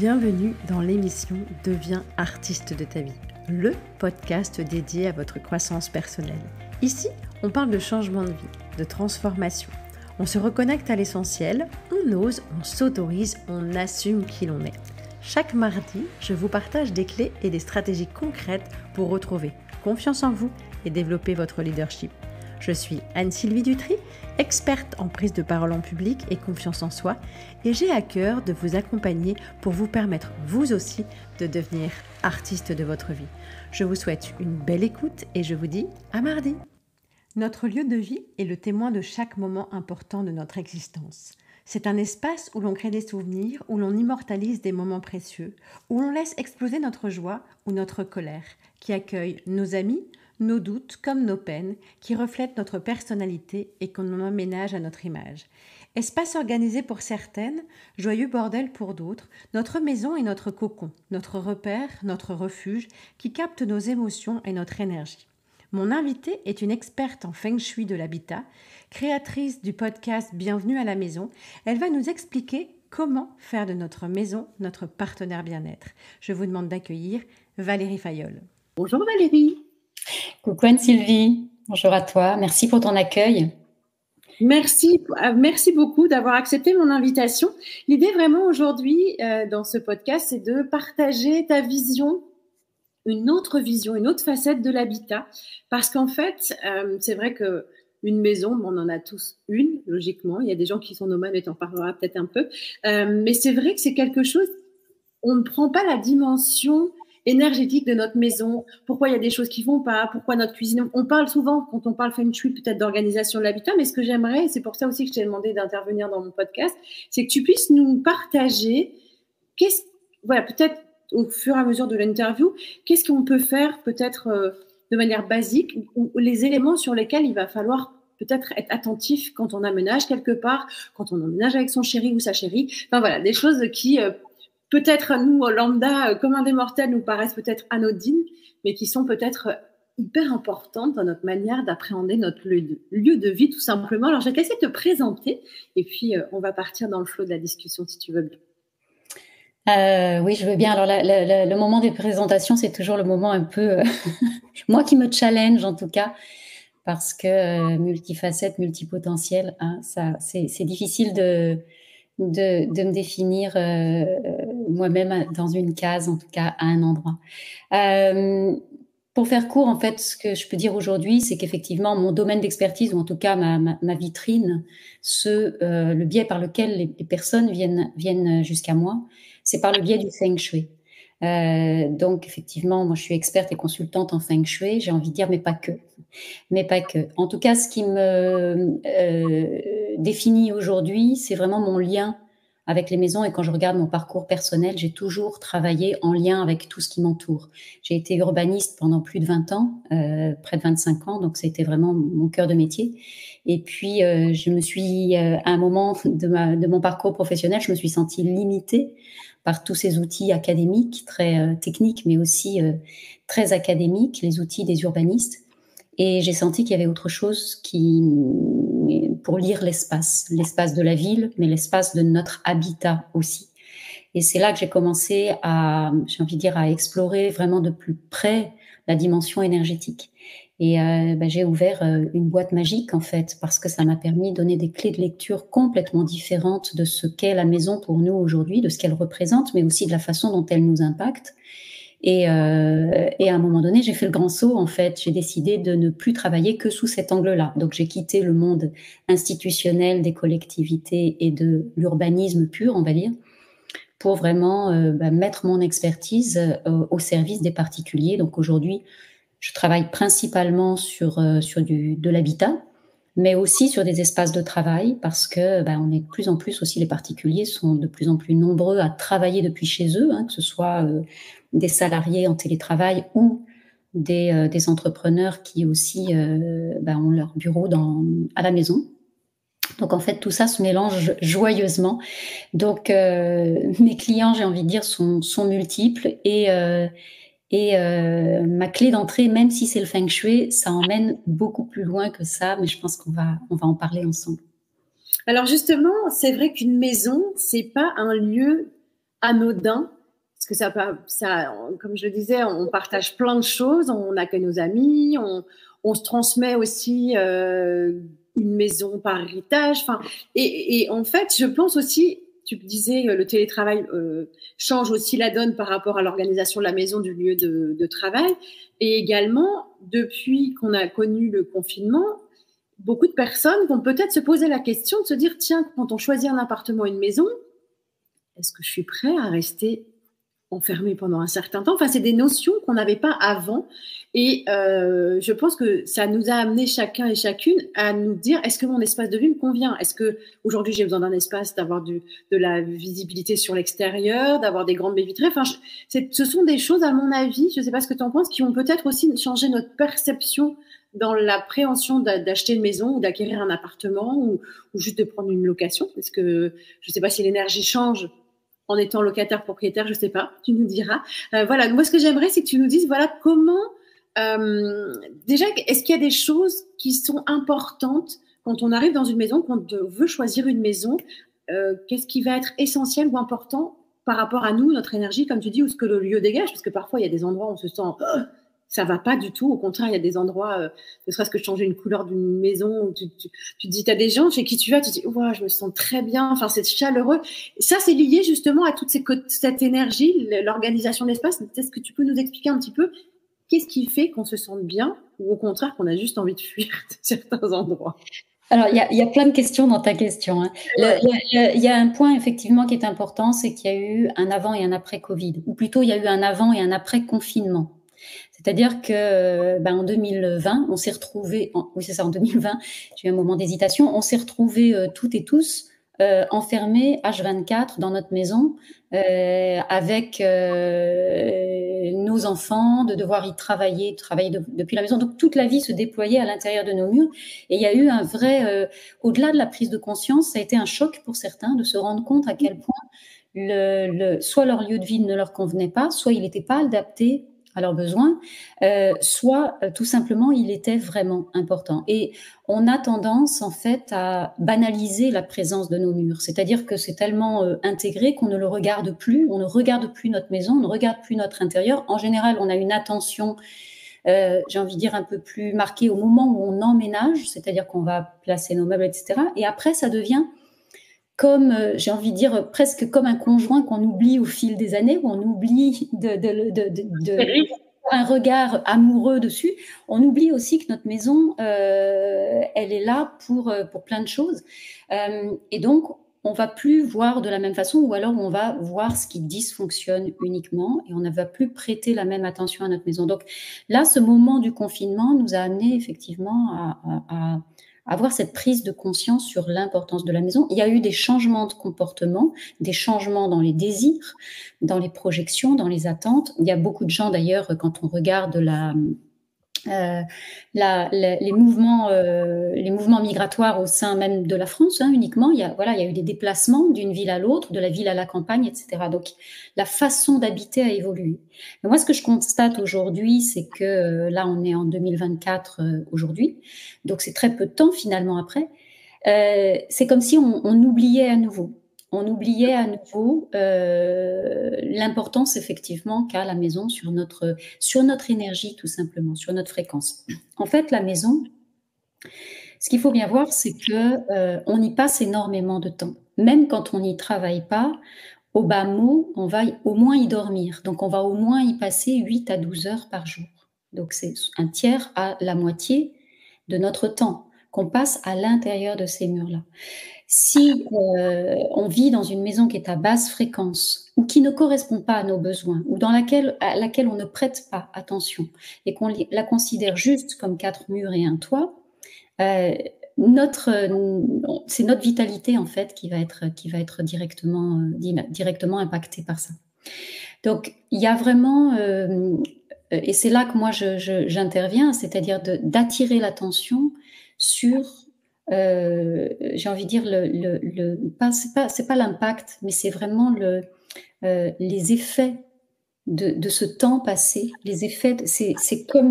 Bienvenue dans l'émission Deviens artiste de ta vie, le podcast dédié à votre croissance personnelle. Ici, on parle de changement de vie, de transformation. On se reconnecte à l'essentiel, on ose, on s'autorise, on assume qui l'on est. Chaque mardi, je vous partage des clés et des stratégies concrètes pour retrouver confiance en vous et développer votre leadership. Je suis Anne-Sylvie Dutry, experte en prise de parole en public et confiance en soi, et j'ai à cœur de vous accompagner pour vous permettre, vous aussi, de devenir artiste de votre vie. Je vous souhaite une belle écoute et je vous dis à mardi. Notre lieu de vie est le témoin de chaque moment important de notre existence. C'est un espace où l'on crée des souvenirs, où l'on immortalise des moments précieux, où l'on laisse exploser notre joie ou notre colère, qui accueille nos amis, nos doutes comme nos peines, qui reflètent notre personnalité et qu'on emménage à notre image. Espace organisé pour certaines, joyeux bordel pour d'autres, notre maison est notre cocon, notre repère, notre refuge, qui capte nos émotions et notre énergie. Mon invitée est une experte en Feng Shui de l'habitat, créatrice du podcast Bienvenue à la maison. Elle va nous expliquer comment faire de notre maison notre partenaire bien-être. Je vous demande d'accueillir Valérie Fayolle. Bonjour Valérie. Coucou Anne-Sylvie, bonjour à toi, merci pour ton accueil. Merci beaucoup d'avoir accepté mon invitation. L'idée vraiment aujourd'hui dans ce podcast, c'est de partager ta vision, une autre vision, une autre facette de l'habitat. Parce qu'en fait, c'est vrai qu'une maison, on en a tous une, logiquement. Il y a des gens qui sont nomades et t'en parleras peut-être un peu. Mais c'est vrai que c'est quelque chose, on ne prend pas la dimension énergétique de notre maison, pourquoi il y a des choses qui vont pas, pourquoi notre cuisine. On parle souvent, quand on parle Feng Shui, peut-être d'organisation de l'habitat, mais ce que j'aimerais, et c'est pour ça aussi que je t'ai demandé d'intervenir dans mon podcast, c'est que tu puisses nous partager, peut-être au fur et à mesure de l'interview, qu'est-ce qu'on peut faire peut-être de manière basique, ou les éléments sur lesquels il va falloir peut-être être attentif quand on aménage quelque part, quand on emménage avec son chéri ou sa chérie. Enfin voilà, des choses qui peut-être à nous, lambda, commun des mortels, nous paraissent peut-être anodines, mais qui sont peut-être hyper importantes dans notre manière d'appréhender notre lieu de vie, tout simplement. Alors, je vais te laisser te présenter et puis on va partir dans le flot de la discussion, si tu veux bien. Oui, je veux bien. Alors, le moment des présentations, c'est toujours le moment un peu, moi qui me challenge en tout cas, parce que multifacette, multipotentiel, hein, ça, c'est difficile de me définir moi-même dans une case, en tout cas à un endroit. Pour faire court, en fait, ce que je peux dire aujourd'hui, c'est qu'effectivement, mon domaine d'expertise, ou en tout cas ma vitrine, le biais par lequel les personnes viennent jusqu'à moi, c'est par le biais du Feng Shui. Donc, effectivement, moi, je suis experte et consultante en Feng Shui, j'ai envie de dire, mais pas que. En tout cas, ce qui me définit aujourd'hui, c'est vraiment mon lien avec les maisons. Et quand je regarde mon parcours personnel, j'ai toujours travaillé en lien avec tout ce qui m'entoure. J'ai été urbaniste pendant plus de 20 ans, près de 25 ans, donc c'était vraiment mon cœur de métier. Et puis, je me suis, à un moment de mon parcours professionnel, je me suis sentie limitée par tous ces outils académiques, très techniques, mais aussi très académiques, les outils des urbanistes. Et j'ai senti qu'il y avait autre chose pour lire l'espace de la ville, mais l'espace de notre habitat aussi. Et c'est là que j'ai commencé à explorer vraiment de plus près la dimension énergétique. Et j'ai ouvert une boîte magique en fait, parce que ça m'a permis de donner des clés de lecture complètement différentes de ce qu'est la maison pour nous aujourd'hui, de ce qu'elle représente, mais aussi de la façon dont elle nous impacte. Et à un moment donné, j'ai fait le grand saut, en fait. J'ai décidé de ne plus travailler que sous cet angle-là. Donc, j'ai quitté le monde institutionnel des collectivités et de l'urbanisme pur, on va dire, pour vraiment mettre mon expertise au service des particuliers. Donc, aujourd'hui, je travaille principalement sur de l'habitat, mais aussi sur des espaces de travail, parce que on est de plus en plus aussi, les particuliers sont de plus en plus nombreux à travailler depuis chez eux, hein, que ce soit des salariés en télétravail ou des entrepreneurs qui aussi ont leur bureau à la maison. Donc en fait, tout ça se mélange joyeusement. Donc mes clients, j'ai envie de dire, sont multiples et ma clé d'entrée, même si c'est le Feng Shui, ça emmène beaucoup plus loin que ça, mais je pense qu'on va en parler ensemble. Alors justement, c'est vrai qu'une maison, c'est pas un lieu anodin. Parce que comme je le disais, on partage plein de choses, on accueille nos amis, on se transmet aussi une maison par héritage. Enfin, et en fait, je pense aussi, tu disais, le télétravail change aussi la donne par rapport à l'organisation de la maison, du lieu de travail. Et également, depuis qu'on a connu le confinement, beaucoup de personnes vont peut-être se poser la question de se dire, tiens, quand on choisit un appartement, une maison, est-ce que je suis prêt à rester enfermé pendant un certain temps? Enfin, c'est des notions qu'on n'avait pas avant. Et je pense que ça nous a amené chacun et chacune à nous dire, est-ce que mon espace de vie me convient? Est-ce que aujourd'hui j'ai besoin d'un espace, d'avoir de la visibilité sur l'extérieur, d'avoir des grandes baies vitrées? Enfin, ce sont des choses, à mon avis, je ne sais pas ce que tu en penses, qui ont peut-être aussi changé notre perception dans l'appréhension d'acheter une maison ou d'acquérir un appartement ou juste de prendre une location. Parce que je ne sais pas si l'énergie change en étant locataire, propriétaire, je ne sais pas, tu nous diras. Voilà, moi ce que j'aimerais, c'est que tu nous dises, voilà, comment, déjà, est-ce qu'il y a des choses qui sont importantes quand on arrive dans une maison, quand on veut choisir une maison, qu'est-ce qui va être essentiel ou important par rapport à nous, notre énergie, comme tu dis, ou ce que le lieu dégage? Parce que parfois, il y a des endroits où on se sent... ça va pas du tout. Au contraire, il y a des endroits, ne serait-ce que changer une couleur d'une maison, où tu te dis, t'as des gens chez qui tu vas, tu te dis, ouais, je me sens très bien, enfin, c'est chaleureux. Et ça, c'est lié justement à toute cette énergie, l'organisation de l'espace. Est-ce que tu peux nous expliquer un petit peu qu'est-ce qui fait qu'on se sente bien ou au contraire qu'on a juste envie de fuir de certains endroits? Alors, il y a plein de questions dans ta question, hein. Il y a un point effectivement qui est important, c'est qu'il y a eu un avant et un après Covid, ou plutôt il y a eu un avant et un après confinement. C'est-à-dire que en 2020, on s'est retrouvés, oui c'est ça, en 2020, j'ai eu un moment d'hésitation, on s'est retrouvés toutes et tous enfermés H24 dans notre maison avec nos enfants, de devoir y travailler depuis la maison. Donc toute la vie se déployait à l'intérieur de nos murs. Et il y a eu un vrai, au-delà de la prise de conscience, ça a été un choc pour certains de se rendre compte à quel point soit leur lieu de vie ne leur convenait pas, soit il n'était pas adapté à leurs besoins, soit tout simplement il était vraiment important. Et on a tendance en fait à banaliser la présence de nos murs, c'est-à-dire que c'est tellement intégré qu'on ne le regarde plus, on ne regarde plus notre maison, on ne regarde plus notre intérieur. En général, on a une attention, j'ai envie de dire, un peu plus marquée au moment où on emménage, c'est-à-dire qu'on va placer nos meubles, etc. Et après, ça devient comme, j'ai envie de dire, presque comme un conjoint qu'on oublie au fil des années, où on oublie un regard amoureux dessus. On oublie aussi que notre maison, elle est là pour plein de choses. Et donc, on va plus voir de la même façon, ou alors on va voir ce qui dysfonctionne uniquement, et on ne va plus prêter la même attention à notre maison. Donc là, ce moment du confinement nous a amené effectivement à avoir cette prise de conscience sur l'importance de la maison. Il y a eu des changements de comportement, des changements dans les désirs, dans les projections, dans les attentes. Il y a beaucoup de gens d'ailleurs, quand on regarde les mouvements migratoires au sein même de la France, uniquement, il y a eu des déplacements d'une ville à l'autre, de la ville à la campagne, etc. Donc la façon d'habiter a évolué. Mais moi, ce que je constate aujourd'hui, c'est que là, on est en 2024 aujourd'hui, donc c'est très peu de temps finalement après. C'est comme si on oubliait à nouveau. On oubliait à nouveau l'importance effectivement qu'a la maison sur notre énergie, tout simplement, sur notre fréquence. En fait, la maison, ce qu'il faut bien voir, c'est que on y passe énormément de temps. Même quand on n'y travaille pas, au bas mot, on va au moins y dormir. Donc, on va au moins y passer 8 à 12 heures par jour. Donc, c'est un tiers à la moitié de notre temps qu'on passe à l'intérieur de ces murs-là. Si on vit dans une maison qui est à basse fréquence ou qui ne correspond pas à nos besoins ou à laquelle on ne prête pas attention et qu'on la considère juste comme 4 murs et un toit, c'est notre vitalité en fait qui va être directement impactée par ça. Donc il y a vraiment et c'est là que moi j'interviens, c'est-à-dire d'attirer l'attention sur j'ai envie de dire c'est pas l'impact, mais c'est vraiment les effets de ce temps passé. Les effets, c'est comme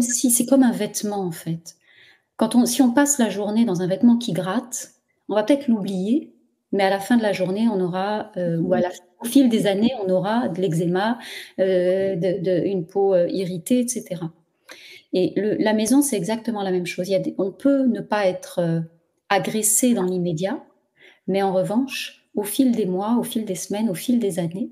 un vêtement en fait. Si on passe la journée dans un vêtement qui gratte, on va peut-être l'oublier, mais à la fin de la journée, on aura, ou au fil des années, on aura de l'eczéma, une peau irritée, etc. Et la maison, c'est exactement la même chose. On peut ne pas être agressé dans l'immédiat, mais en revanche, au fil des mois, au fil des semaines, au fil des années,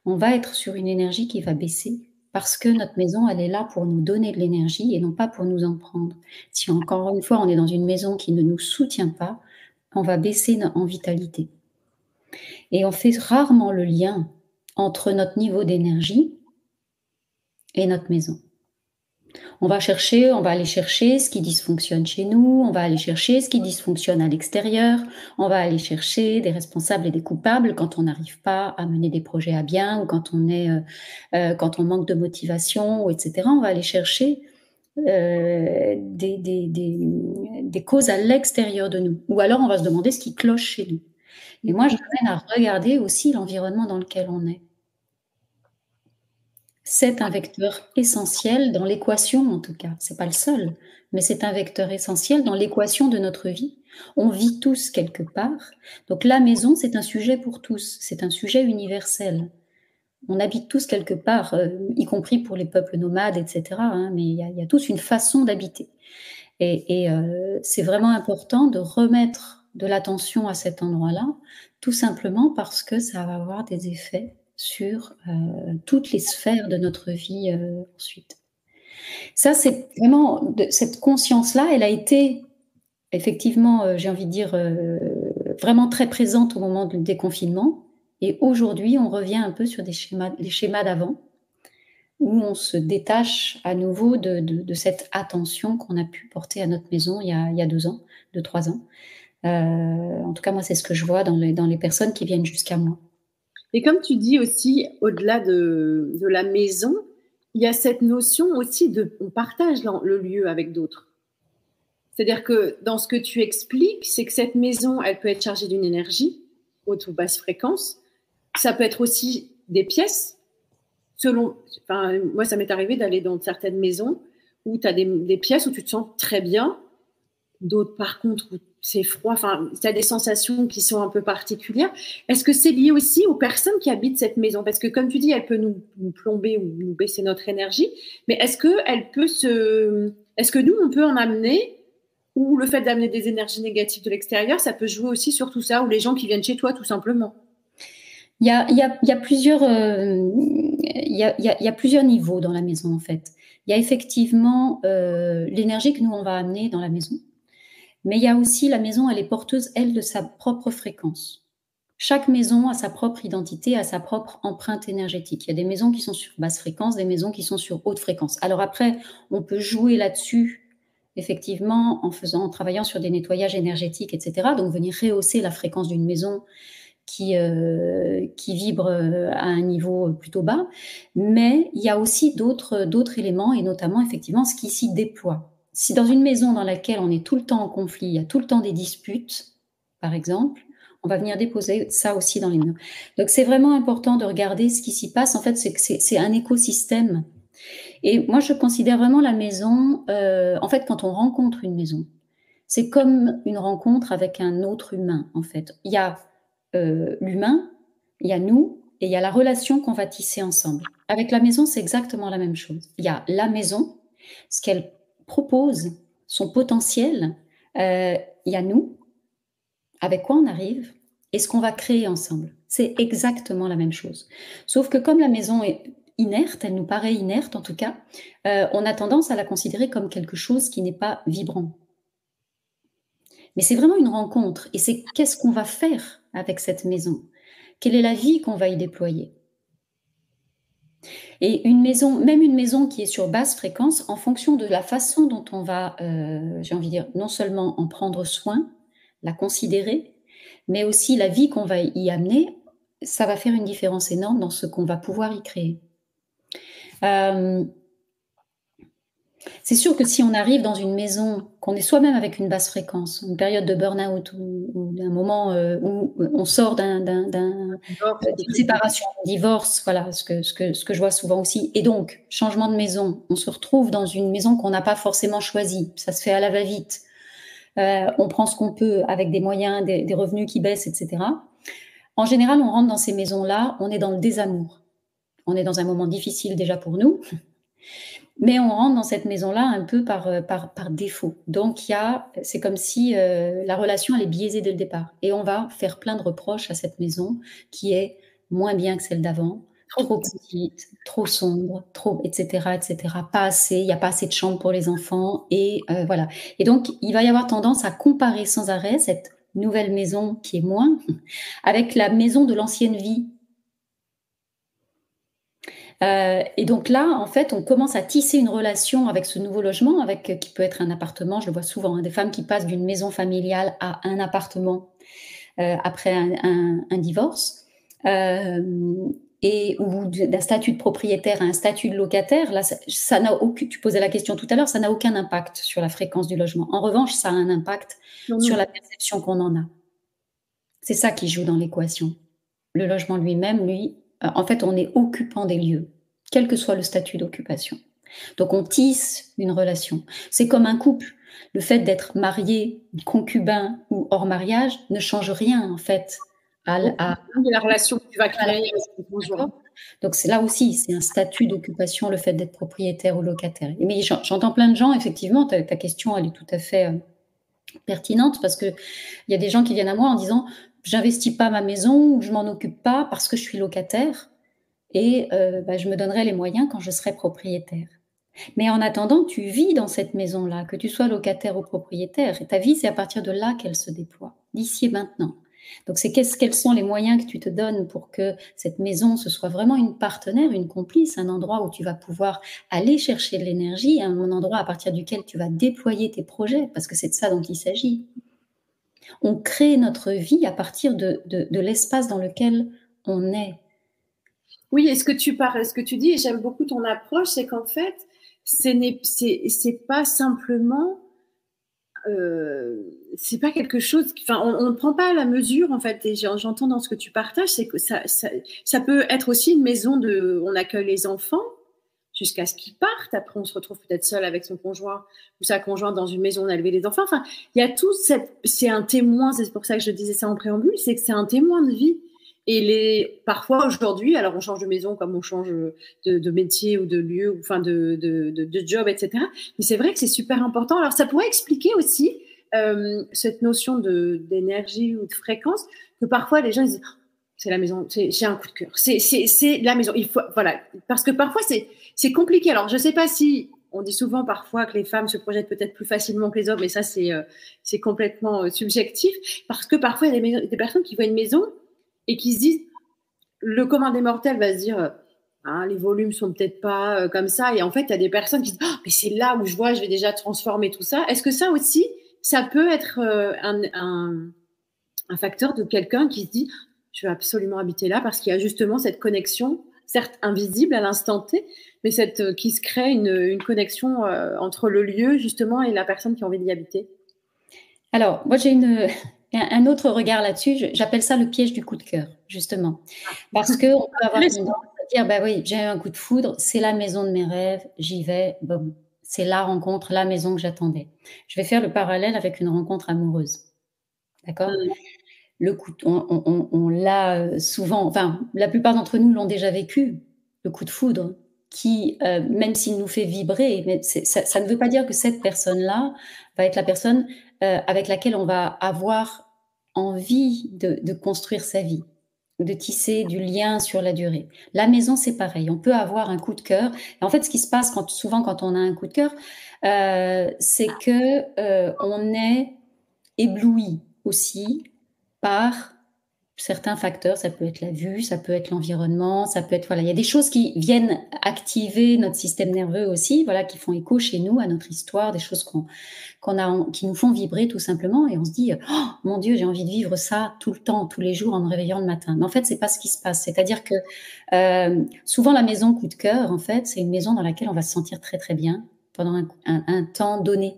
on va être sur une énergie qui va baisser parce que notre maison, elle est là pour nous donner de l'énergie et non pas pour nous en prendre. Si encore une fois, on est dans une maison qui ne nous soutient pas, on va baisser en vitalité. Et on fait rarement le lien entre notre niveau d'énergie et notre maison. On va aller chercher ce qui dysfonctionne chez nous, on va aller chercher ce qui dysfonctionne à l'extérieur, on va aller chercher des responsables et des coupables quand on n'arrive pas à mener des projets à bien ou quand on manque de motivation, etc. On va aller chercher des causes à l'extérieur de nous. Ou alors on va se demander ce qui cloche chez nous. Et moi, je m'amène à regarder aussi l'environnement dans lequel on est. C'est un vecteur essentiel dans l'équation, en tout cas. C'est pas le seul, mais c'est un vecteur essentiel dans l'équation de notre vie. On vit tous quelque part. Donc la maison, c'est un sujet pour tous. C'est un sujet universel. On habite tous quelque part, y compris pour les peuples nomades, etc. Mais il y a tous une façon d'habiter. Et c'est vraiment important de remettre de l'attention à cet endroit-là, tout simplement parce que ça va avoir des effets sur toutes les sphères de notre vie ensuite. Ça, c'est vraiment, cette conscience-là, elle a été effectivement, j'ai envie de dire, vraiment très présente au moment du déconfinement. Et aujourd'hui, on revient un peu sur les schémas d'avant, où on se détache à nouveau de cette attention qu'on a pu porter à notre maison il y a 3 ans. En tout cas, moi, c'est ce que je vois dans les personnes qui viennent jusqu'à moi. Et comme tu dis aussi, au-delà de la maison, il y a cette notion aussi on partage le lieu avec d'autres. C'est-à-dire que dans ce que tu expliques, c'est que cette maison, elle peut être chargée d'une énergie, haute ou basse fréquence. Ça peut être aussi des pièces. Moi, ça m'est arrivé d'aller dans certaines maisons où tu as des pièces où tu te sens très bien, d'autres par contre où c'est froid, tu as des sensations qui sont un peu particulières. Est-ce que c'est lié aussi aux personnes qui habitent cette maison? Parce que comme tu dis, elle peut nous plomber ou nous baisser notre énergie, mais est-ce que nous, on peut en amener, ou le fait d'amener des énergies négatives de l'extérieur, ça peut jouer aussi sur tout ça, ou les gens qui viennent chez toi tout simplement? Il y a plusieurs niveaux dans la maison en fait. Il y a effectivement l'énergie que nous on va amener dans la maison. Mais il y a aussi la maison, elle est porteuse, elle, de sa propre fréquence. Chaque maison a sa propre identité, a sa propre empreinte énergétique. Il y a des maisons qui sont sur basse fréquence, des maisons qui sont sur haute fréquence. Alors après, on peut jouer là-dessus, effectivement, en travaillant sur des nettoyages énergétiques, etc. Donc venir rehausser la fréquence d'une maison qui vibre à un niveau plutôt bas. Mais il y a aussi d'autres éléments, et notamment, effectivement, ce qui s'y déploie. Si dans une maison dans laquelle on est tout le temps en conflit, il y a tout le temps des disputes, par exemple, on va venir déposer ça aussi dans les murs. Donc, c'est vraiment important de regarder ce qui s'y passe. En fait, c'est un écosystème. Et moi, je considère vraiment la maison, en fait, quand on rencontre une maison, c'est comme une rencontre avec un autre humain, en fait. Il y a l'humain, il y a nous, et il y a la relation qu'on va tisser ensemble. Avec la maison, c'est exactement la même chose. Il y a la maison, ce qu'elle propose, son potentiel, il y a nous, avec quoi on arrive, et ce qu'on va créer ensemble. C'est exactement la même chose. Sauf que comme la maison est inerte, elle nous paraît inerte en tout cas, on a tendance à la considérer comme quelque chose qui n'est pas vibrant. Mais c'est vraiment une rencontre, et c'est qu'est-ce qu'on va faire avec cette maison? Quelle est la vie qu'on va y déployer? Et même une maison qui est sur basse fréquence, en fonction de la façon dont on va, j'ai envie de dire, non seulement en prendre soin, la considérer, mais aussi la vie qu'on va y amener, ça va faire une différence énorme dans ce qu'on va pouvoir y créer. C'est sûr que si on arrive dans une maison, qu'on est soi-même avec une basse fréquence, une période de burn-out ou d'un moment où on sort d'une séparation, divorce, voilà, ce que je vois souvent aussi. Et donc, changement de maison, on se retrouve dans une maison qu'on n'a pas forcément choisie, ça se fait à la va-vite. On prend ce qu'on peut avec des moyens, des revenus qui baissent, etc. En général, on rentre dans ces maisons-là, on est dans le désamour. On est dans un moment difficile déjà pour nous, mais on rentre dans cette maison-là un peu par défaut. Donc, c'est comme si la relation, elle est biaisée dès le départ. Et on va faire plein de reproches à cette maison qui est moins bien que celle d'avant, trop petite, trop sombre, trop, etc., etc. Pas assez, il n'y a pas assez de chambres pour les enfants. Et voilà. Et donc, il va y avoir tendance à comparer sans arrêt cette nouvelle maison qui est moins avec la maison de l'ancienne vie. Et donc là, en fait, on commence à tisser une relation avec ce nouveau logement, qui peut être un appartement. Je le vois souvent, hein, des femmes qui passent d'une maison familiale à un appartement après un divorce, ou d'un statut de propriétaire à un statut de locataire. Là, ça n'a aucun. Tu posais la question tout à l'heure, ça n'a aucun impact sur la fréquence du logement. En revanche, ça a un impact sur la perception qu'on en a. C'est ça qui joue dans l'équation. Le logement lui-même, en fait, on est occupant des lieux, quel que soit le statut d'occupation. Donc, on tisse une relation. C'est comme un couple. Le fait d'être marié, concubin ou hors mariage ne change rien, en fait, à la relation que tu vas créer avec ton conjoint. Donc, là aussi, c'est un statut d'occupation, le fait d'être propriétaire ou locataire. Mais j'entends plein de gens, effectivement, ta question, elle est tout à fait pertinente, parce qu'il y a des gens qui viennent à moi en disant « j'investis pas ma maison ou je m'en occupe pas parce que je suis locataire et je me donnerai les moyens quand je serai propriétaire ». Mais en attendant, tu vis dans cette maison-là, que tu sois locataire ou propriétaire, et ta vie, c'est à partir de là qu'elle se déploie, d'ici et maintenant. Donc, quels sont les moyens que tu te donnes pour que cette maison, ce soit vraiment une partenaire, une complice, un endroit où tu vas pouvoir aller chercher de l'énergie, un endroit à partir duquel tu vas déployer tes projets, parce que c'est de ça dont il s'agit. On crée notre vie à partir de l'espace dans lequel on est. Oui, et ce que tu dis, et j'aime beaucoup ton approche, c'est qu'en fait, c'est pas simplement, c'est pas quelque chose, enfin, on ne prend pas la mesure, en fait, et j'entends dans ce que tu partages, c'est que ça peut être aussi une maison on accueille les enfants jusqu'à ce qu'ils partent. Après, on se retrouve peut-être seul avec son conjoint ou sa conjointe dans une maison, on a élevé les enfants. Enfin, il y a tout c'est un témoin, c'est pour ça que je disais ça en préambule, c'est que c'est un témoin de vie. Et parfois aujourd'hui, alors on change de maison comme on change de métier ou de lieu, enfin de job, etc. Mais c'est vrai que c'est super important. Alors ça pourrait expliquer aussi cette notion d'énergie ou de fréquence, que parfois les gens disent c'est la maison, j'ai un coup de cœur, c'est la maison. Il faut, voilà, parce que parfois c'est compliqué. Alors je sais pas si on dit souvent parfois que les femmes se projettent peut-être plus facilement que les hommes, mais ça c'est complètement subjectif, parce que parfois il y a des personnes qui voient une maison et qui se disent, le commun des mortels va se dire, les volumes sont peut-être pas comme ça. Et en fait, il y a des personnes qui disent, mais c'est là où je vais déjà transformer tout ça. Est-ce que ça aussi, ça peut être un facteur de quelqu'un qui se dit, je vais absolument habiter là, parce qu'il y a justement cette connexion, certes invisible à l'instant T, mais qui se crée une connexion entre le lieu justement et la personne qui a envie d'y habiter? Alors, moi j'ai un autre regard là-dessus, j'appelle ça le piège du coup de cœur, justement. Parce qu'on peut avoir tendance à dire, oui, j'ai eu un coup de foudre, c'est la maison de mes rêves, j'y vais, bon, c'est la rencontre, la maison que j'attendais. Je vais faire le parallèle avec une rencontre amoureuse. D'accord ? Le coup, on l'a souvent, enfin, la plupart d'entre nous l'ont déjà vécu, le coup de foudre, qui, même s'il nous fait vibrer, mais ça ne veut pas dire que cette personne-là va être la personne avec laquelle on va avoir envie de construire sa vie, de tisser du lien sur la durée. La maison, c'est pareil. On peut avoir un coup de cœur. Et en fait, ce qui se passe souvent quand on a un coup de cœur, c'est que on est ébloui aussi par certains facteurs. Ça peut être la vue, ça peut être l'environnement, ça peut être, voilà, il y a des choses qui viennent activer notre système nerveux aussi, voilà, qui font écho chez nous à notre histoire, des choses qui nous font vibrer tout simplement, et on se dit, oh mon Dieu, j'ai envie de vivre ça tout le temps, tous les jours en me réveillant le matin. Mais en fait, c'est pas ce qui se passe. C'est-à-dire que souvent la maison coup de cœur, en fait, c'est une maison dans laquelle on va se sentir très très bien pendant un temps donné.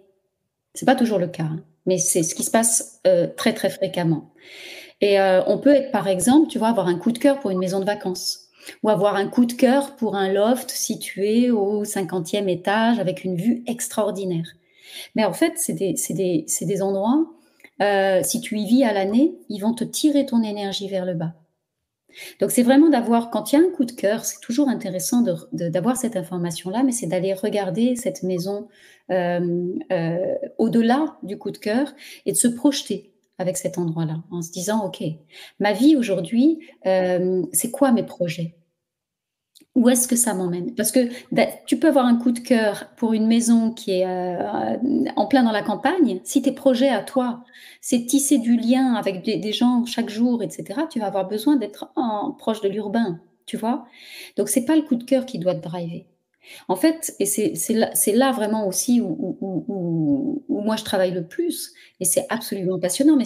C'est pas toujours le cas, hein, mais c'est ce qui se passe très très fréquemment. Et on peut être, par exemple, tu vois, avoir un coup de cœur pour une maison de vacances, ou avoir un coup de cœur pour un loft situé au 50e étage avec une vue extraordinaire. Mais en fait, c'est des endroits, si tu y vis à l'année, ils vont te tirer ton énergie vers le bas. Donc c'est vraiment d'avoir, quand il y a un coup de cœur, c'est toujours intéressant d'avoir cette information-là, mais c'est d'aller regarder cette maison au-delà du coup de cœur et de se projeter avec cet endroit-là, en se disant, OK, ma vie aujourd'hui, c'est quoi mes projets? Où est-ce que ça m'emmène? Parce que tu peux avoir un coup de cœur pour une maison qui est, en plein dans la campagne. Si tes projets à toi, c'est tisser du lien avec des gens chaque jour et cetera, tu vas avoir besoin d'être proche de l'urbain, tu vois? Donc c'est pas le coup de cœur qui doit te driver. En fait, et c'est là vraiment aussi où moi je travaille le plus et c'est absolument passionnant, mais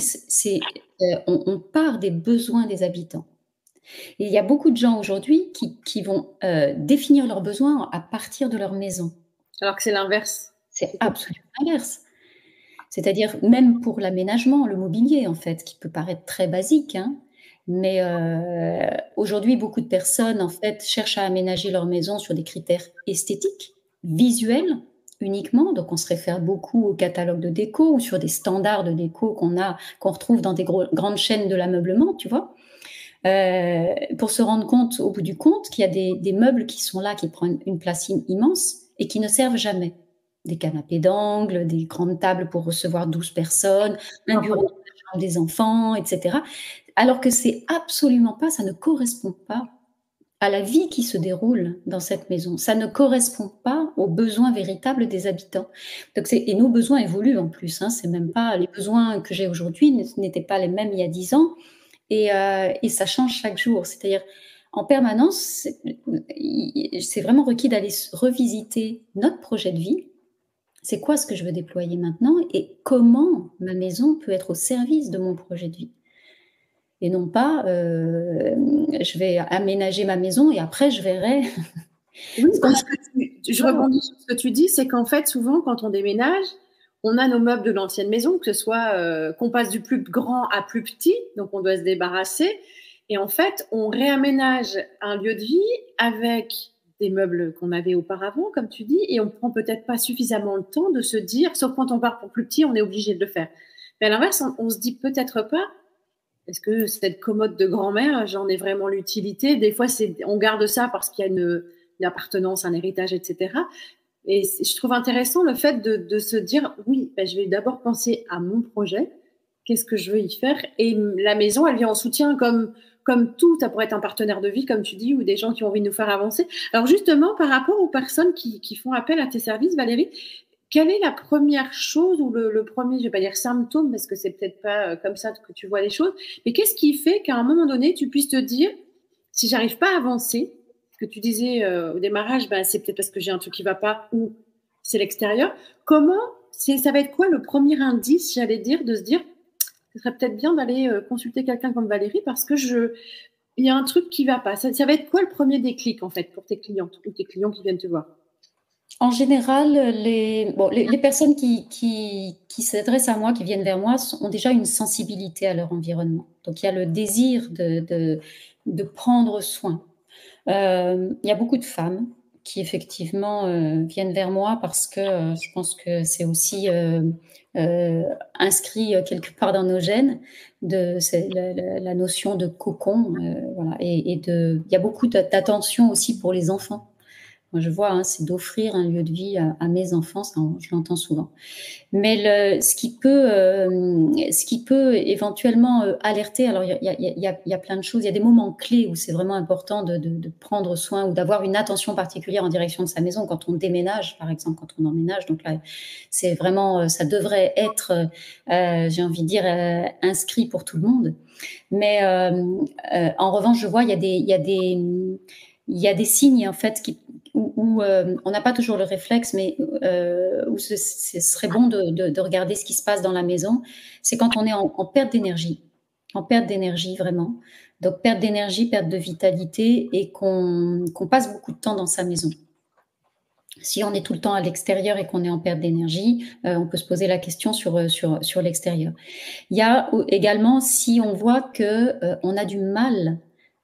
on part des besoins des habitants. Et il y a beaucoup de gens aujourd'hui qui vont, définir leurs besoins à partir de leur maison. Alors que c'est l'inverse. C'est absolument l'inverse. C'est-à-dire même pour l'aménagement, le mobilier en fait, qui peut paraître très basique, hein, mais aujourd'hui beaucoup de personnes en fait cherchent à aménager leur maison sur des critères esthétiques, visuels uniquement. Donc on se réfère beaucoup au catalogue de déco ou sur des standards de déco qu'on retrouve dans des grandes chaînes de l'ameublement, tu vois? Pour se rendre compte, au bout du compte, qu'il y a des meubles qui sont là, qui prennent une place immense et qui ne servent jamais. Des canapés d'angle, des grandes tables pour recevoir 12 personnes, un bureau dans la chambre des enfants, et cetera. Alors que c'est absolument pas, ça ne correspond pas à la vie qui se déroule dans cette maison. Ça ne correspond pas aux besoins véritables des habitants. Donc et nos besoins évoluent en plus, hein, c'est même pas les besoins que j'ai aujourd'hui n'étaient pas les mêmes il y a 10 ans. Et ça change chaque jour. C'est-à-dire, en permanence, c'est vraiment requis d'aller revisiter notre projet de vie. C'est quoi ce que je veux déployer maintenant et comment ma maison peut être au service de mon projet de vie. Et non pas, je vais aménager ma maison et après je verrai. Oui, parce que je rebondis sur ce que tu dis, c'est qu'en fait, souvent, quand on déménage, on a nos meubles de l'ancienne maison, que ce soit qu'on passe du plus grand à plus petit, donc on doit se débarrasser. Et en fait, on réaménage un lieu de vie avec des meubles qu'on avait auparavant, comme tu dis, et on prend peut-être pas suffisamment le temps de se dire, sauf quand on part pour plus petit, on est obligé de le faire. Mais à l'inverse, on se dit peut-être pas, est-ce que cette commode de grand-mère, j'en ai vraiment l'utilité? Des fois, on garde ça parce qu'il y a une appartenance, un héritage, etc. Et je trouve intéressant le fait de se dire, oui, ben, je vais d'abord penser à mon projet, qu'est-ce que je veux y faire, et la maison, elle vient en soutien comme tout, ça pourrait être un partenaire de vie, comme tu dis, ou des gens qui ont envie de nous faire avancer. Alors justement, par rapport aux personnes qui font appel à tes services, Valérie, quelle est la première chose ou le premier, je ne vais pas dire symptôme, parce que c'est peut-être pas comme ça que tu vois les choses, mais qu'est-ce qui fait qu'à un moment donné, tu puisses te dire, si j'arrive pas à avancer, ce que tu disais au démarrage, ben, c'est peut-être parce que j'ai un truc qui va pas ou c'est l'extérieur. Ça va être quoi le premier indice, j'allais dire, de se dire, ce serait peut-être bien d'aller consulter quelqu'un comme Valérie parce que il y a un truc qui va pas. Ça va être quoi le premier déclic en fait pour tes clientes ou tes clients qui viennent te voir? En général, les personnes qui s'adressent à moi, qui viennent vers moi, ont déjà une sensibilité à leur environnement. Donc il y a le désir de prendre soin. Il y a beaucoup de femmes qui effectivement viennent vers moi parce que je pense que c'est aussi inscrit quelque part dans nos gènes c'est la notion de cocon, voilà. Il y a beaucoup d'attention aussi pour les enfants. Moi, je vois, hein, c'est d'offrir un lieu de vie à mes enfants, ça, je l'entends souvent. Mais ce qui peut éventuellement alerter, alors il y a plein de choses, il y a des moments clés où c'est vraiment important de prendre soin ou d'avoir une attention particulière en direction de sa maison quand on déménage, par exemple, quand on emménage. Donc là, c'est vraiment, ça devrait être, j'ai envie de dire, inscrit pour tout le monde. Mais en revanche, je vois, il y a des signes en fait où on n'a pas toujours le réflexe, mais où ce serait bon de regarder ce qui se passe dans la maison. C'est quand on est en perte d'énergie vraiment. Donc perte d'énergie, perte de vitalité et qu'on passe beaucoup de temps dans sa maison. Si on est tout le temps à l'extérieur et qu'on est en perte d'énergie, on peut se poser la question sur l'extérieur. Il y a également si on voit qu'on a du mal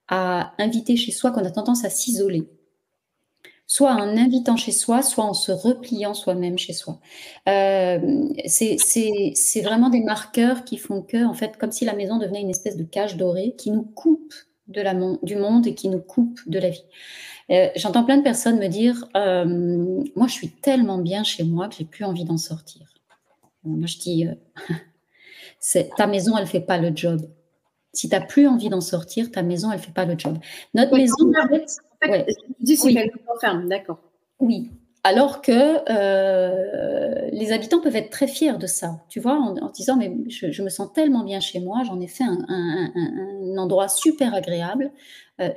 à inviter chez soi, qu'on a tendance à s'isoler. soit en invitant chez soi, soit en se repliant soi-même chez soi. C'est vraiment des marqueurs qui font que, en fait, comme si la maison devenait une espèce de cage dorée qui nous coupe du monde et qui nous coupe de la vie. J'entends plein de personnes me dire moi, je suis tellement bien chez moi que j'ai plus envie d'en sortir. Moi, je dis ta maison, elle fait pas le job. Si tu n'as plus envie d'en sortir, ta maison, elle fait pas le job. Notre maison, en fait, tu dis c'est qu'elle nous enferme, d'accord. Oui. Alors que les habitants peuvent être très fiers de ça, tu vois, en disant mais je me sens tellement bien chez moi, j'en ai fait un endroit super agréable,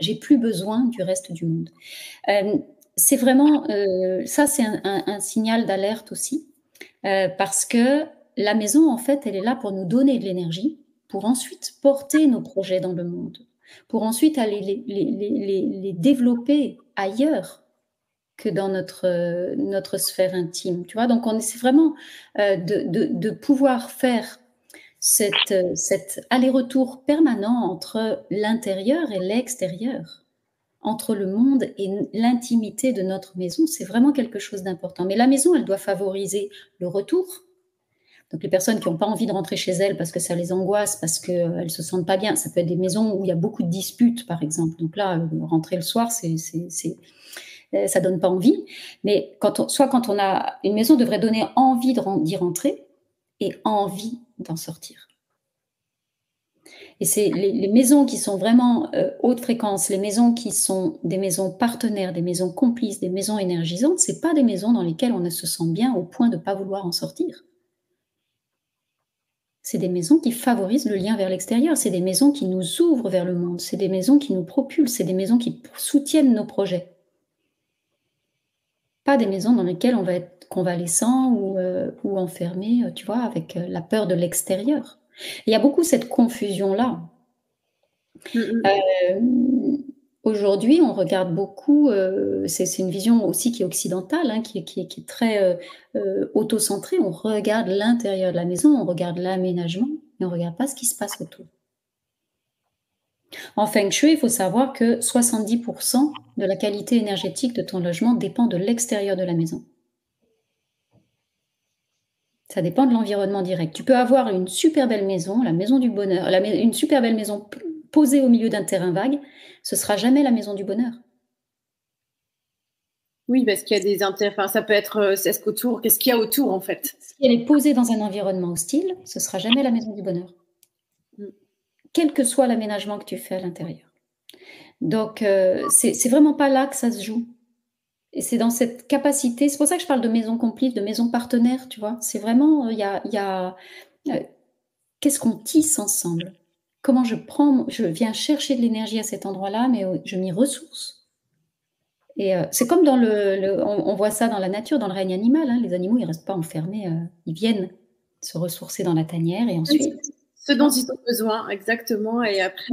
j'ai plus besoin du reste du monde. C'est vraiment ça, c'est un signal d'alerte aussi, parce que la maison, en fait, elle est là pour nous donner de l'énergie, pour ensuite porter nos projets dans le monde, pour ensuite aller les développer ailleurs que dans notre sphère intime, tu vois. Donc, c'est vraiment de pouvoir faire cet aller-retour permanent entre l'intérieur et l'extérieur, entre le monde et l'intimité de notre maison. C'est vraiment quelque chose d'important. Mais la maison, elle doit favoriser le retour. Donc, les personnes qui n'ont pas envie de rentrer chez elles parce que ça les angoisse, parce qu'elles ne se sentent pas bien, ça peut être des maisons où il y a beaucoup de disputes, par exemple. Donc là, rentrer le soir, ça donne pas envie, mais quand on a une maison, devrait donner envie d'y rentrer et envie d'en sortir. Et c'est les maisons qui sont vraiment haute fréquence, les maisons qui sont des maisons partenaires, des maisons complices, des maisons énergisantes, c'est pas des maisons dans lesquelles on ne se sent bien au point de ne pas vouloir en sortir. C'est des maisons qui favorisent le lien vers l'extérieur, c'est des maisons qui nous ouvrent vers le monde, c'est des maisons qui nous propulsent, c'est des maisons qui soutiennent nos projets. Pas des maisons dans lesquelles on va être convalescent ou enfermé, tu vois, avec la peur de l'extérieur. Il y a beaucoup cette confusion-là. Aujourd'hui, on regarde beaucoup, c'est une vision aussi qui est occidentale, hein, qui est très auto-centrée. On regarde l'intérieur de la maison, on regarde l'aménagement, mais on ne regarde pas ce qui se passe autour. En Feng Shui, il faut savoir que 70% de la qualité énergétique de ton logement dépend de l'extérieur de la maison. Ça dépend de l'environnement direct. Tu peux avoir une super belle maison, la maison du bonheur, une super belle maison posée au milieu d'un terrain vague, ce ne sera jamais la maison du bonheur. Oui, parce qu'il y a des intérêts. Enfin, ça peut être qu'est-ce qu'il y a autour en fait. Si elle est posée dans un environnement hostile, ce ne sera jamais la maison du bonheur. Quel que soit l'aménagement que tu fais à l'intérieur. Donc, c'est vraiment pas là que ça se joue. Et c'est dans cette capacité, c'est pour ça que je parle de maison complice, de maison partenaire, tu vois. C'est vraiment, qu'est-ce qu'on tisse ensemble? Comment je viens chercher de l'énergie à cet endroit-là, mais je m'y ressource. Et c'est comme dans on voit ça dans la nature, dans le règne animal, hein. Les animaux, ils ne restent pas enfermés, ils viennent se ressourcer dans la tanière et ensuite... Ce dont ils ont besoin, exactement. Et après,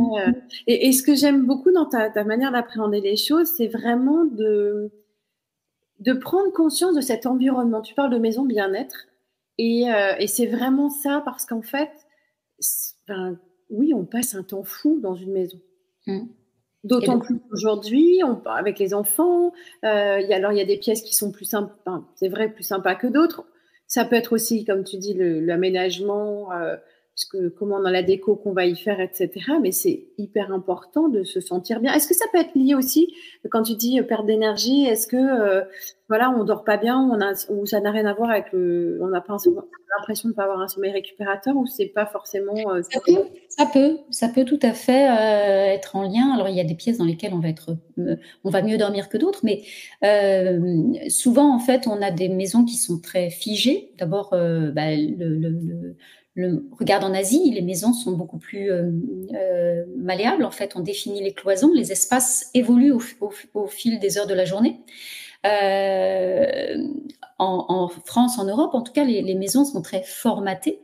et ce que j'aime beaucoup dans ta manière d'appréhender les choses, c'est vraiment de prendre conscience de cet environnement. Tu parles de maison bien-être, et c'est vraiment ça, parce qu'en fait, oui, on passe un temps fou dans une maison. D'autant plus aujourd'hui, avec les enfants, il y a des pièces qui sont plus sympas, c'est vrai, plus sympas que d'autres. Ça peut être aussi, comme tu dis, l'aménagement, parce que comment dans la déco qu'on va y faire, etc. Mais c'est hyper important de se sentir bien. Est-ce que ça peut être lié aussi, quand tu dis perte d'énergie, est-ce que on dort pas bien, ou ça n'a rien à voir avec on n'a pas l'impression de ne pas avoir un sommeil récupérateur, ou c'est pas forcément ça peut tout à fait être en lien. Alors il y a des pièces dans lesquelles on va mieux dormir que d'autres, mais souvent en fait on a des maisons qui sont très figées. D'abord regarde en Asie, les maisons sont beaucoup plus malléables. En fait, on définit les cloisons, les espaces évoluent au fil des heures de la journée. En France, en Europe, en tout cas, les maisons sont très formatées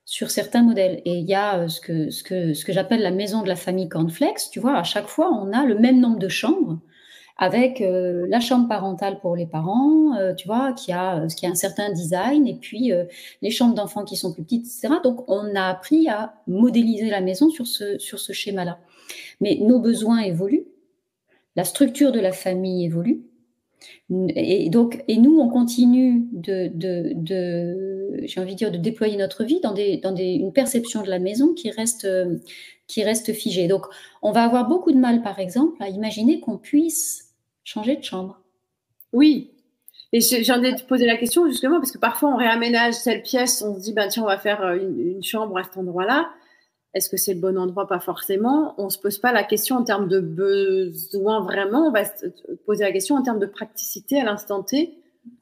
sur certains modèles. Et il y a ce que j'appelle la maison de la famille Cornflakes. Tu vois, à chaque fois, on a le même nombre de chambres, avec la chambre parentale pour les parents, tu vois, qui a un certain design, et puis les chambres d'enfants qui sont plus petites, etc. Donc, on a appris à modéliser la maison sur ce schéma-là. Mais nos besoins évoluent, la structure de la famille évolue, Et donc, et nous, on continue j'ai envie de dire, de déployer notre vie dans une perception de la maison qui reste figée. Donc, on va avoir beaucoup de mal, par exemple, à imaginer qu'on puisse changer de chambre. Oui. Et j'en ai posé la question justement parce que parfois on réaménage telle pièce, on se dit tiens, on va faire une chambre à cet endroit-là. Est-ce que c'est le bon endroit? Pas forcément. On se pose pas la question en termes de besoin vraiment. On va se poser la question en termes de praticité à l'instant T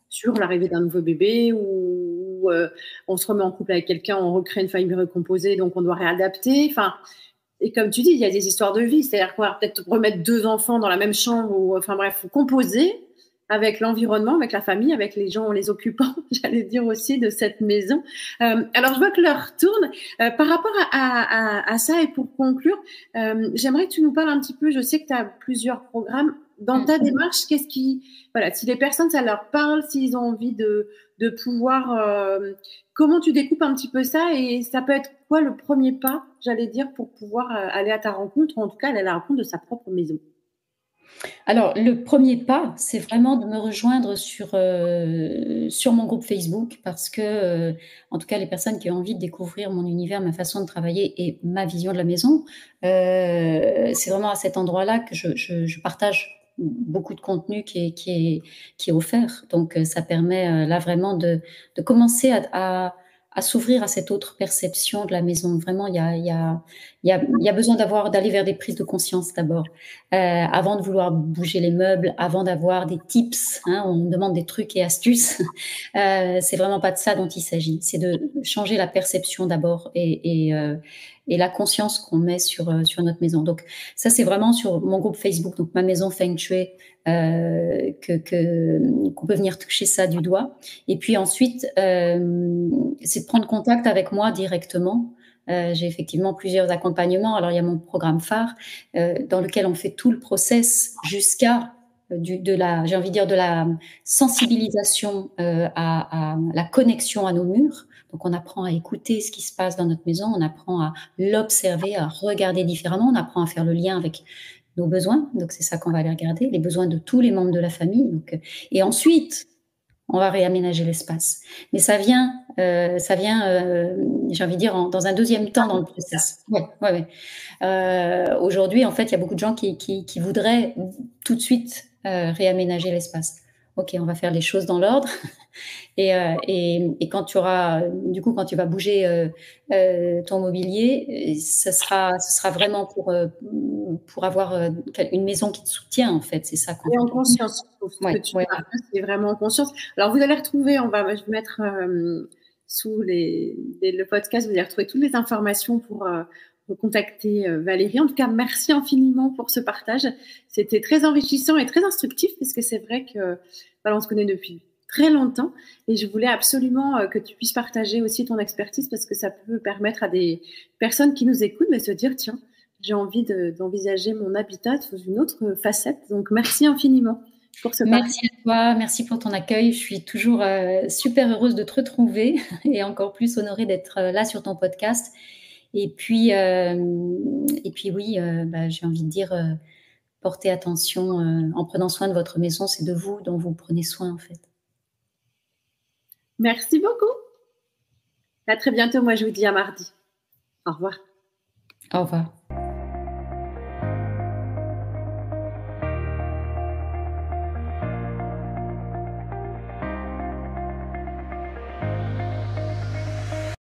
sur l'arrivée d'un nouveau bébé ou on se remet en couple avec quelqu'un, on recrée une famille recomposée, donc on doit réadapter. Enfin, et comme tu dis, il y a des histoires de vie. C'est-à-dire qu'on va peut-être remettre 2 enfants dans la même chambre ou enfin bref, faut composer avec l'environnement, avec la famille, avec les gens, les occupants, j'allais dire aussi, de cette maison. Alors, je vois que l'heure tourne. Par rapport à ça, et pour conclure, j'aimerais que tu nous parles un petit peu, je sais que tu as plusieurs programmes. Dans ta démarche, voilà, si les personnes, ça leur parle, s'ils ont envie de pouvoir, comment tu découpes un petit peu ça et ça peut être quoi le premier pas, j'allais dire, pour pouvoir aller à ta rencontre, ou en tout cas aller à la rencontre de sa propre maison? Alors, le premier pas, c'est vraiment de me rejoindre sur mon groupe Facebook parce que, en tout cas, les personnes qui ont envie de découvrir mon univers, ma façon de travailler et ma vision de la maison, c'est vraiment à cet endroit-là que je partage beaucoup de contenu qui est offert. Donc, ça permet, là, vraiment de commencer à s'ouvrir à cette autre perception de la maison. Vraiment, il y a besoin d'aller vers des prises de conscience d'abord. Avant de vouloir bouger les meubles, avant d'avoir des tips, hein, on demande des trucs et astuces. C'est vraiment pas de ça dont il s'agit. C'est de changer la perception d'abord et la conscience qu'on met sur notre maison. Donc ça, c'est vraiment sur mon groupe Facebook, donc ma maison Feng Shui, qu'on peut venir toucher ça du doigt. Et puis ensuite, c'est de prendre contact avec moi directement. J'ai effectivement plusieurs accompagnements. Alors, il y a mon programme phare dans lequel on fait tout le process jusqu'à de la sensibilisation à la connexion à nos murs. Donc, on apprend à écouter ce qui se passe dans notre maison, on apprend à l'observer, à regarder différemment, on apprend à faire le lien avec nos besoins. Donc, c'est ça qu'on va aller regarder, les besoins de tous les membres de la famille. Donc, et ensuite, on va réaménager l'espace. Mais ça vient, j'ai envie de dire, dans un deuxième temps dans le process. Ouais. Aujourd'hui, en fait, il y a beaucoup de gens qui voudraient tout de suite réaménager l'espace. Ok, on va faire les choses dans l'ordre. Et quand tu vas bouger ton mobilier, ce sera vraiment pour avoir une maison qui te soutient, en fait. C'est ça qu'on Et en conscience. C'est vraiment en conscience. Alors, vous allez retrouver, je vais mettre sous le podcast, vous allez retrouver toutes les informations pour contacter Valérie. En tout cas, merci infiniment pour ce partage. C'était très enrichissant et très instructif parce que c'est vrai que on se connaît depuis très longtemps et je voulais absolument que tu puisses partager aussi ton expertise parce que ça peut permettre à des personnes qui nous écoutent de se dire tiens, j'ai envie d'envisager mon habitat sous une autre facette. Donc, merci infiniment pour ce partage. Merci à toi, merci pour ton accueil. Je suis toujours super heureuse de te retrouver et encore plus honorée d'être là sur ton podcast. Et puis oui, j'ai envie de dire, portez attention en prenant soin de votre maison. C'est de vous dont vous prenez soin, en fait. Merci beaucoup. À très bientôt. Moi, je vous dis à mardi. Au revoir. Au revoir.